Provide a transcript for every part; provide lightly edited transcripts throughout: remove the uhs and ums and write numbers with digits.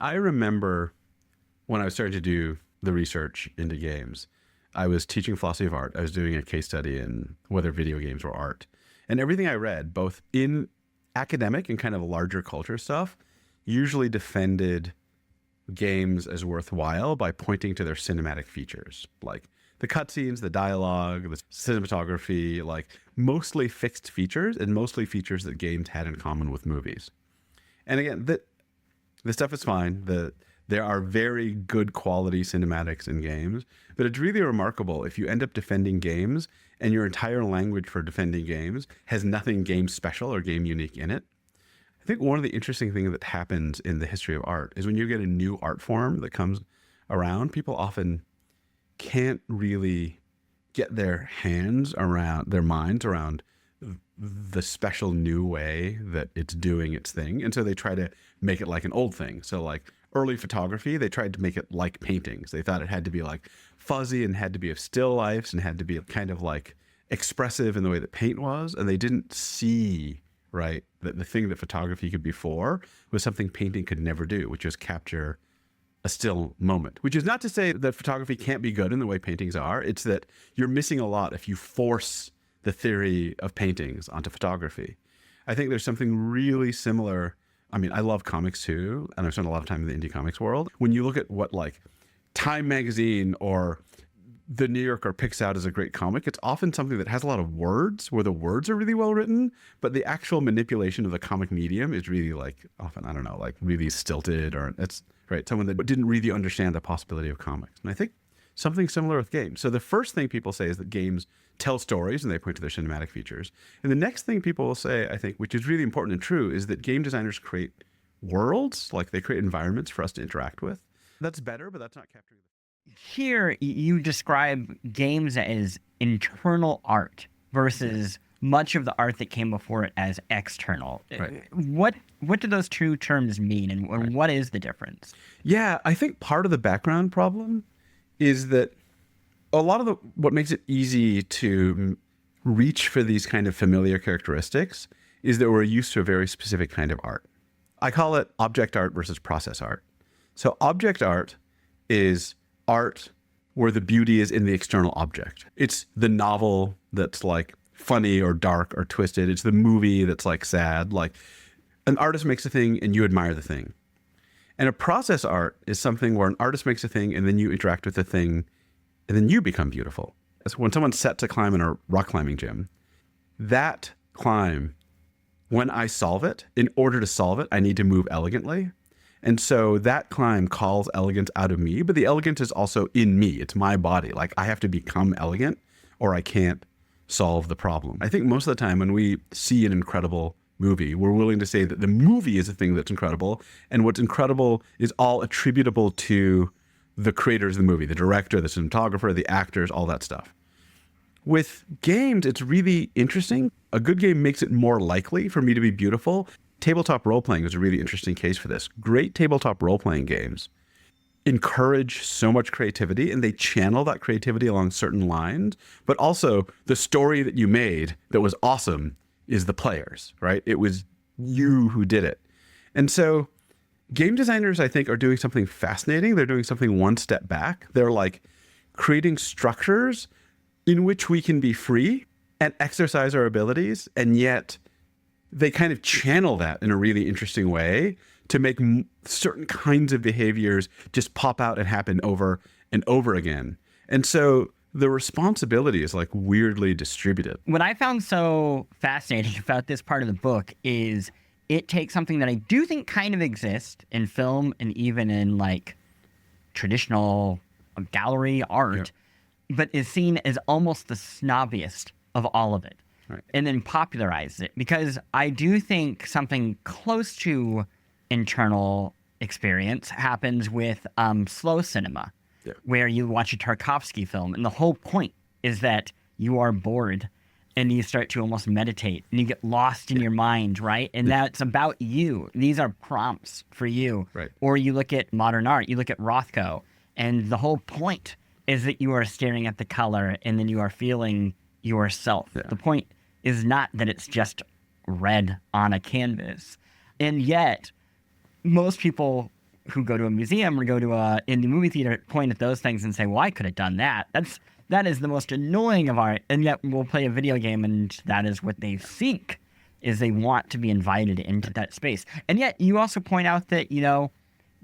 I remember when I was starting to do the research into games, I was teaching philosophy of art. I was doing a case study in whether video games were art. And everything I read, both in academic and kind of larger culture stuff, usually defended games as worthwhile by pointing to their cinematic features, like the cutscenes, the dialogue, the cinematography, like mostly fixed features and mostly features that games had in common with movies. And again, the stuff is fine. There are very good quality cinematics in games, but it's really remarkable if you end up defending games and your entire language for defending games has nothing game special or game unique in it. I think one of the interesting things that happens in the history of art is when you get a new art form that comes around, people often can't really get their hands around, their minds around the special new way that it's doing its thing. And so they try to make it like an old thing. So like early photography, they tried to make it like paintings. They thought it had to be like fuzzy and had to be of still lifes and had to be kind of like expressive in the way that paint was. And they didn't see, right, that the thing that photography could be for was something painting could never do, which was capture a still moment. Which is not to say that photography can't be good in the way paintings are. It's that you're missing a lot if you force the theory of paintings onto photography. I think there's something really similar. I mean, I love comics too, and I've spent a lot of time in the indie comics world. When you look at what like Time magazine or the New Yorker picks out as a great comic, it's often something that has a lot of words, where the words are really well written, but the actual manipulation of the comic medium is really like often, I don't know, like really stilted, or it's right, someone that didn't really understand the possibility of comics. And I think something similar with games. So the first thing people say is that games tell stories and they point to their cinematic features. And the next thing people will say, I think, which is really important and true, is that game designers create worlds, like they create environments for us to interact with. That's better, but that's not capturing the... Here, you describe games as internal art versus much of the art that came before it as external. Right. What do those two terms mean, and Right. what is the difference? Yeah, I think part of the background problem is that a lot of what makes it easy to reach for these kind of familiar characteristics is that we're used to a very specific kind of art. I call it object art versus process art. So object art is art where the beauty is in the external object. It's the novel that's like funny or dark or twisted. It's the movie that's like sad. Like an artist makes a thing and you admire the thing. And a process art is something where an artist makes a thing and then you interact with the thing and then you become beautiful. So when someone sets a climb in a rock climbing gym, that climb, when I solve it, in order to solve it, I need to move elegantly. And so that climb calls elegance out of me, but the elegance is also in me. It's my body. Like I have to become elegant or I can't solve the problem. I think most of the time when we see an incredible movie, we're willing to say that the movie is the thing that's incredible, and what's incredible is all attributable to the creators of the movie, the director, the cinematographer, the actors, all that stuff. With games, it's really interesting. A good game makes it more likely for me to be beautiful. Tabletop role-playing is a really interesting case for this. Great tabletop role-playing games encourage so much creativity, and they channel that creativity along certain lines, but also the story that you made that was awesome is the players, right? It was you who did it. And so game designers, I think, are doing something fascinating. They're doing something one step back. They're like creating structures in which we can be free and exercise our abilities, and yet they kind of channel that in a really interesting way to make certain kinds of behaviors just pop out and happen over and over again. And so the responsibility is like weirdly distributed. What I found so fascinating about this part of the book is it takes something that I do think kind of exists in film and even in like traditional gallery art, but is seen as almost the snobbiest of all of it. Right. And then popularize it, because I do think something close to internal experience happens with slow cinema, where you watch a Tarkovsky film, and the whole point is that you are bored and you start to almost meditate and you get lost in your mind, right? And that's about you. These are prompts for you. Right. Or you look at modern art, you look at Rothko, and the whole point is that you are staring at the color and then you are feeling yourself. Yeah. The point is not that it's just red on a canvas. And yet, most people who go to a museum or go to a indie movie theater point at those things and say, well, I could have done that. That is the most annoying of art. And yet we'll play a video game and that is what they seek, is they want to be invited into that space. And yet you also point out that,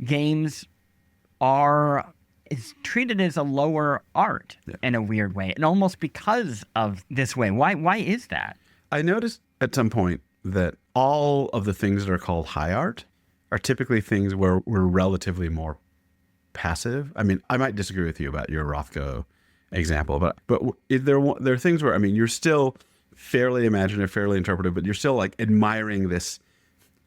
games is treated as a lower art in a weird way, and almost because of this way. Why is that? I noticed at some point that all of the things that are called high art are typically things where we're relatively more passive. I mean, I might disagree with you about your Rothko example, but there are things where, I mean, you're still fairly imaginative, fairly interpretive, but you're still like admiring this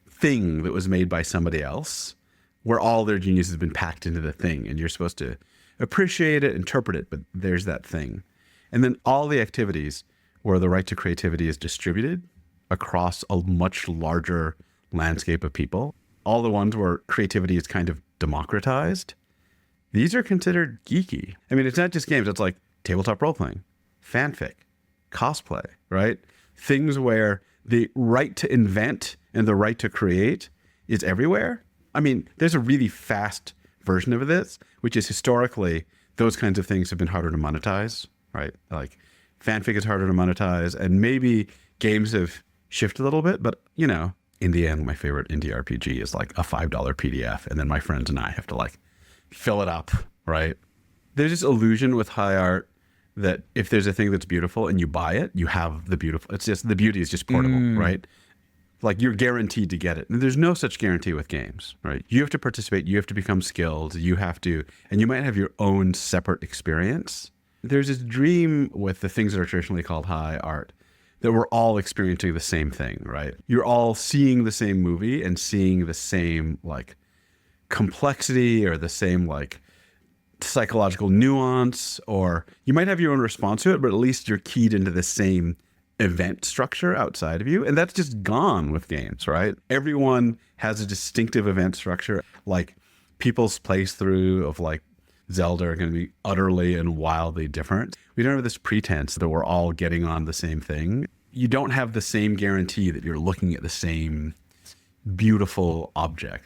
thing that was made by somebody else, where all their genius has been packed into the thing, and you're supposed to appreciate it, interpret it, but there's that thing. And then all the activities where the right to creativity is distributed across a much larger landscape of people, all the ones where creativity is kind of democratized, these are considered geeky. I mean, it's not just games. It's like tabletop role-playing, fanfic, cosplay, right? Things where the right to invent and the right to create is everywhere. I mean, there's a really fast version of this, which is historically, those kinds of things have been harder to monetize, right? Like fanfic is harder to monetize, and maybe games have shifted a little bit, but in the end, my favorite indie RPG is like a $5 PDF, and then my friends and I have to like fill it up, right? There's this illusion with high art that if there's a thing that's beautiful and you buy it, you have the beautiful. It's just the beauty is just portable, right? Like you're guaranteed to get it. And there's no such guarantee with games, right? You have to participate, you have to become skilled, and you might have your own separate experience. There's this dream with the things that are traditionally called high art that we're all experiencing the same thing, right? You're all seeing the same movie and seeing the same like complexity or the same like psychological nuance, or you might have your own response to it, but at least you're keyed into the same event structure outside of you. And that's just gone with games, right? Everyone has a distinctive event structure. Like people's playthrough of like Zelda are going to be utterly and wildly different. We don't have this pretense that we're all getting on the same thing. You don't have the same guarantee that you're looking at the same beautiful object.